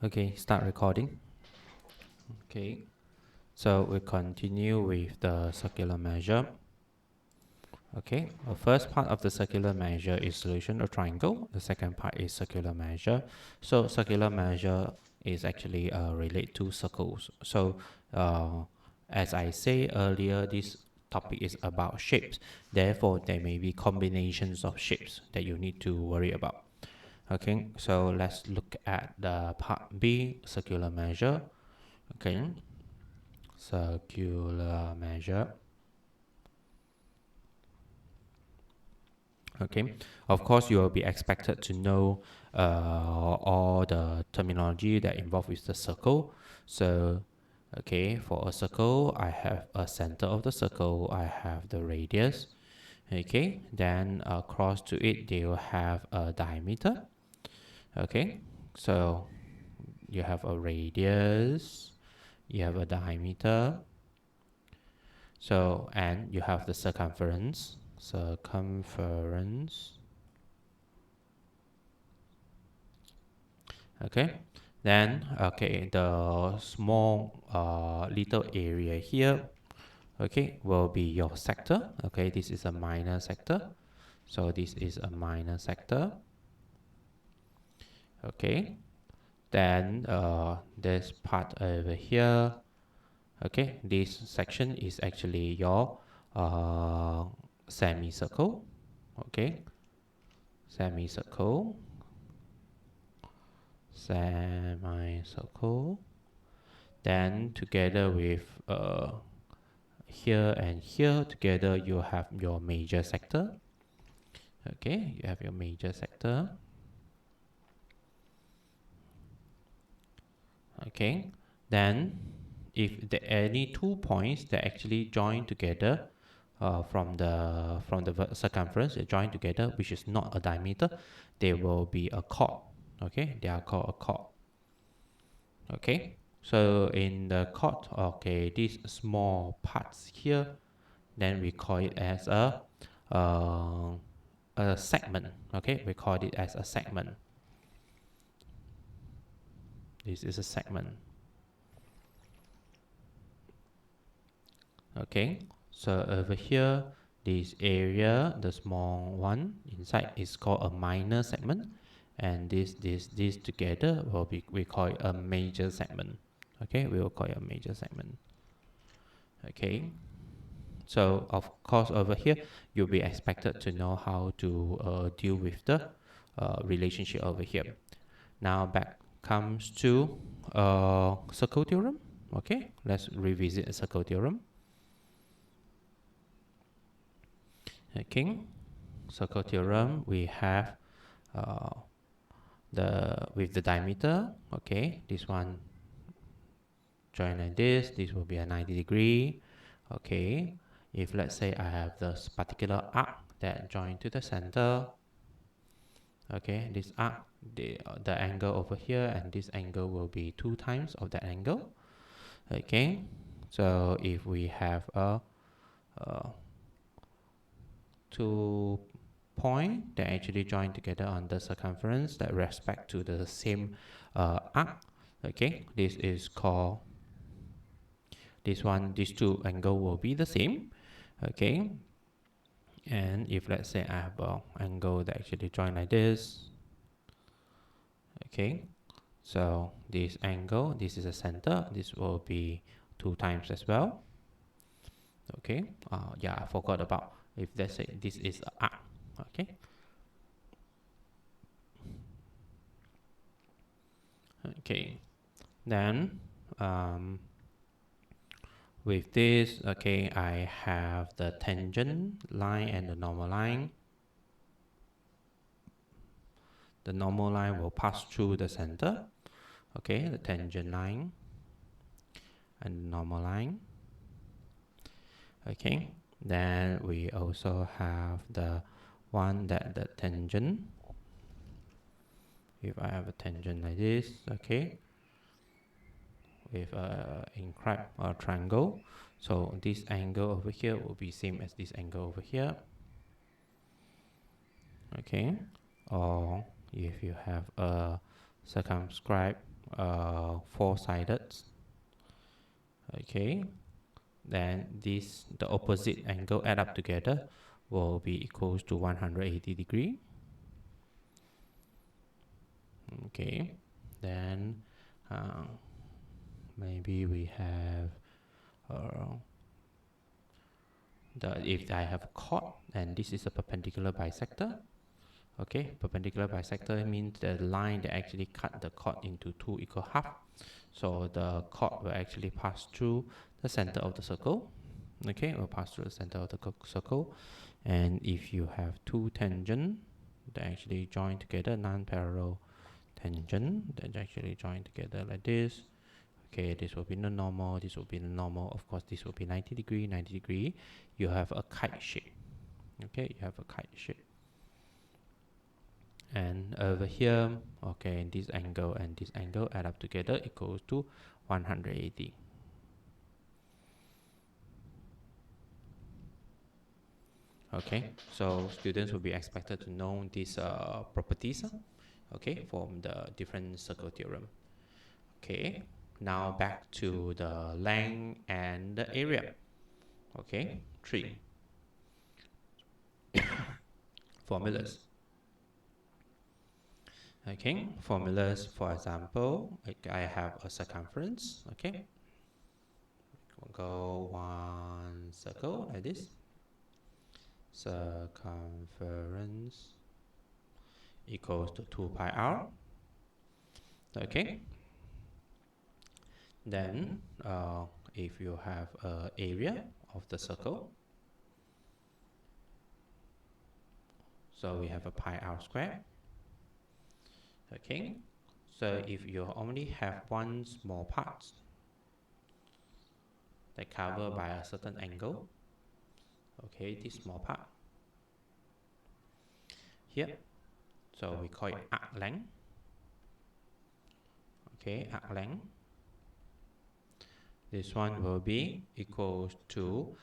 Okay, start recording. Okay, so we continue with the circular measure. Okay, the first part of the circular measure is solution of triangle. The second part is circular measure. So circular measure is actually relate to circles. So as I say earlier, this topic is about shapes. Therefore, there may be combinations of shapes that you need to worry about. Okay, so let's look at the part B, circular measure. Okay, circular measure. Okay, of course you will be expected to know all the terminology that involve with the circle. So okay, for a circle I have a center of the circle, I have the radius. Okay, then across to it they will have a diameter. Okay, so you have a radius, you have a diameter, so and you have the circumference. Okay, then okay, the small little area here, okay, will be your sector. Okay, this is a minor sector, so this is a minor sector. Okay, then this part over here, okay, this section is actually your semicircle. Okay, semicircle, semicircle. Then together with here and here together, you have your major sector. Okay, you have your major sector. Okay, then if there are any 2 points that actually join together from the circumference, they join together, which is not a diameter, they will be a chord. Okay, they are called a chord. Okay, so in the chord, okay, these small parts here, then we call it as a segment. Okay, we call it as a segment. This is a segment. Okay, so over here, this area, the small one inside, is called a minor segment, and this together will be, we call it a major segment. Okay, we will call it a major segment. Okay, so of course over here you'll be expected to know how to deal with the relationship over here. Now back comes to circle theorem. Okay, let's revisit a circle theorem. Okay, circle theorem, we have uh, with the diameter. Okay, this one join like this will be a 90-degree. Okay, if let's say I have this particular arc that join to the center, okay, this arc, the angle over here and this angle will be 2 times of that angle. Okay, so if we have a 2 point that actually join together on the circumference that respect to the same arc, okay, this is called, these two angle will be the same. Okay, and if let's say I have an angle that actually join like this, okay, so this angle, this is a center, this will be 2 times as well. Okay, yeah, I forgot about, if let's say this is an arc. Okay, okay, then with this, okay, I have the tangent line and the normal line. The normal line will pass through the center. Okay, the tangent line and normal line. Okay, then we also have the one that the tangent. If I have a tangent like this, okay, with a inscribed triangle, so this angle over here will be same as this angle over here. Okay, or if you have a circumscribed four-sided. Okay, then this the opposite angle add up together will be equals to 180 degree. Okay, then maybe we have uh, if I have a chord and this is a perpendicular bisector. Okay, perpendicular bisector means the line that actually cut the chord into two equal half. So the chord will actually pass through the center of the circle. Okay, it will pass through the center of the circle. And if you have two tangent that actually join together, non-parallel tangent that actually join together like this. Okay, this will be the normal, this will be the normal. Of course, this will be 90 degree, 90 degree. You have a kite shape. Okay, you have a kite shape. And over here, okay, this angle and this angle add up together equals to 180. Okay, so students will be expected to know these properties, okay, from the different circle theorem. Okay, now back to the length and the area. Okay, 3 formulas. Okay, formulas, for example, like I have a circumference. Okay, we'll go one circle like this. Circumference equals to 2 pi r. Okay, then if you have an area of the circle, so we have a pi r square. Okay, so if you only have one small part that covered by a certain angle, okay, this small part here, so we call it arc length. Okay, arc length. This one will be equals to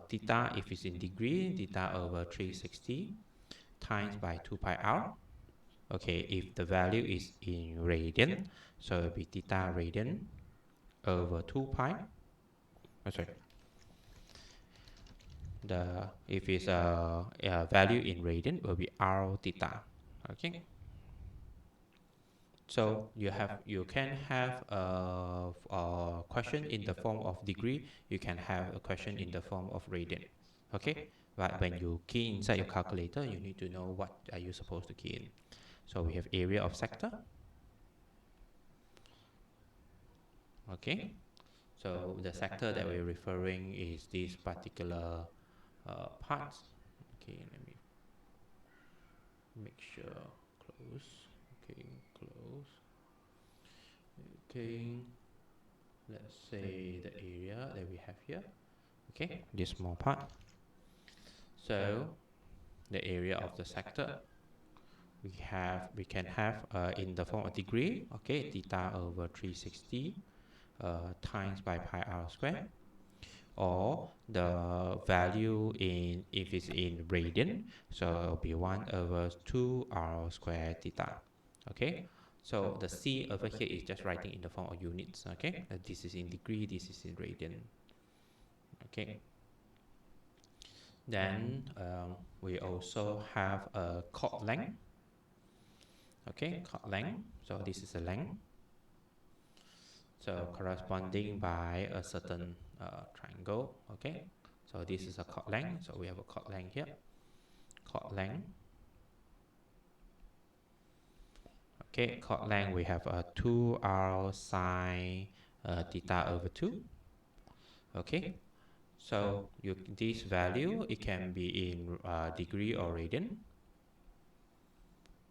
theta if it's in degree, theta over 360 times by 2 pi r. Okay, if the value is in radian, so it will be theta radian over 2 pi. Oh, sorry. If it's a value in radian, it will be r theta. Okay. So you can have a question in the form of degree. You can have a question in the form of radian. Okay. But when you key inside your calculator, you need to know what are you supposed to key in. So we have area of sector. Okay. So the sector that we're referring is this particular part. Okay, let me make sure close. Okay, close. Okay, let's say the area that we have here. Okay, this small part. So the area of the sector we can have in the form of degree. Okay, theta over 360 times by pi r square, or the value in if it's in radian, so it'll be 1 over 2 r square theta. Okay, so the c over here is just writing in the form of units. Okay, this is in degree, this is in radian. Okay, then we also have a chord length. Okay, chord length, so this is a length, so corresponding by a certain triangle. Okay, so this is a chord length, so we have a chord length here, chord length. Okay, chord length we have a 2r sine theta over 2. Okay, so this value, it can be in degree or radian.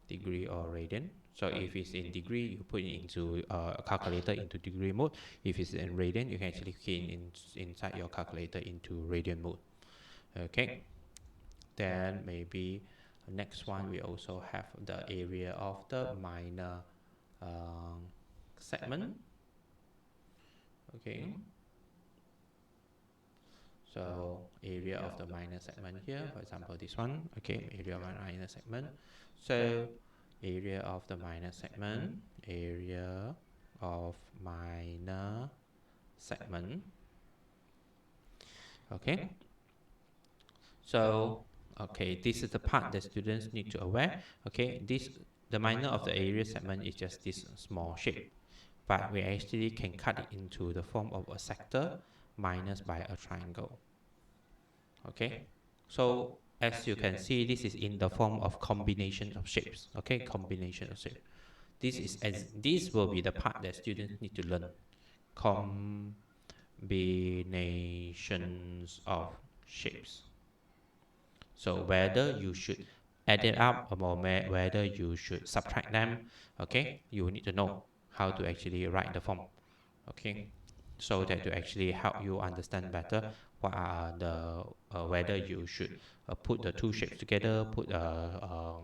Degree or radian. So if it's in degree, you put it into a calculator into degree mode. If it's in radian, you can actually key inside your calculator into radian mode. Okay, then maybe next one we also have the area of the minor segment. Okay, so area of the minor segment here, for example this one. Okay, area of minor segment. So area of the minor segment, area of minor segment. Okay, so this is the part that students need to aware. Okay, the minor of the area segment is just this small shape, but we actually can cut it into the form of a sector minus by a triangle. Okay, so as you can see, this is in the form of combination of shapes. Okay, combination of shapes. This will be the part that students need to learn. Combinations of shapes. So whether you should add it up or whether you should subtract them, okay, you need to know how to actually write the form. Okay, so that to actually help you understand better what are the whether you should put the two shapes together, put a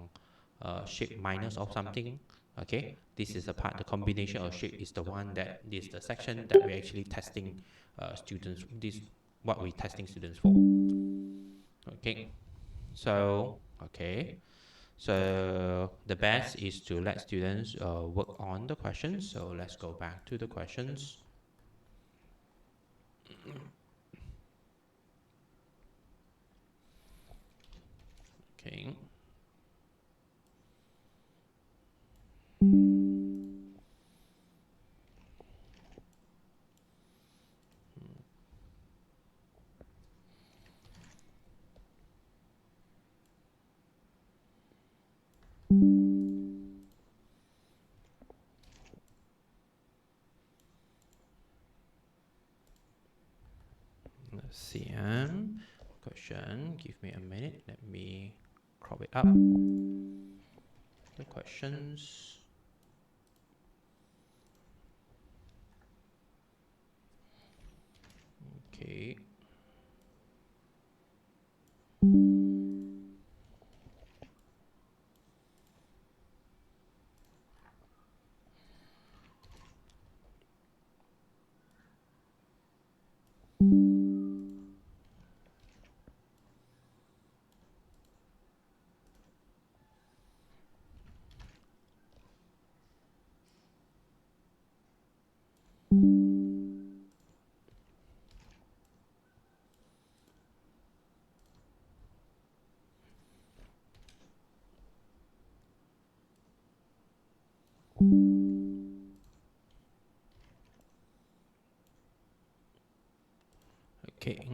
shape minus of something. Okay, this is the part. The combination of shape is the one that is the section that we're actually testing students. This what we testing students for. Okay, so so the best is to let students work on the questions. So let's go back to the questions. Okay. Let's see. Question. Give me a minute. Let me crop it up. The questions. Okay. Okay.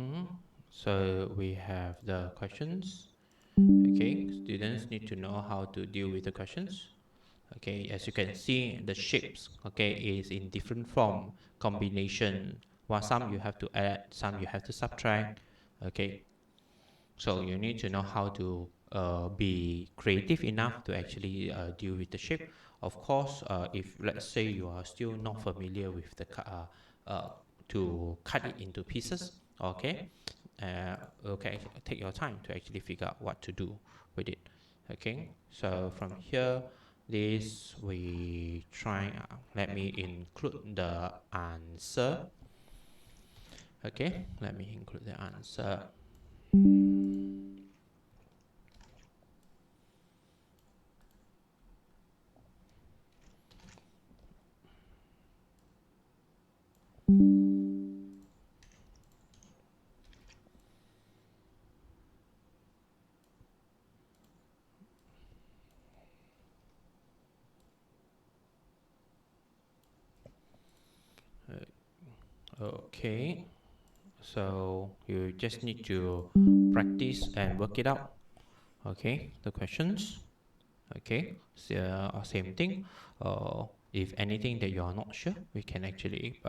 So we have the questions. Okay. Students need to know how to deal with the questions. Okay, as you can see, the shapes, okay, is in different form combination. While some you have to add, some you have to subtract. Okay, so you need to know how to be creative enough to actually deal with the shape. Of course, if let's say you are still not familiar with the to cut it into pieces, okay, okay, take your time to actually figure out what to do with it. Okay, so from here, this we try. Let me include the answer. Okay, let me include the answer. Okay, so you just need to practice and work it out. Okay, the questions. Okay, so same thing. If anything that you are not sure, we can actually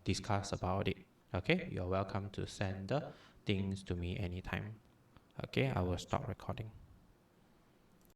discuss about it. Okay, you're welcome to send the things to me anytime. Okay, I will stop recording.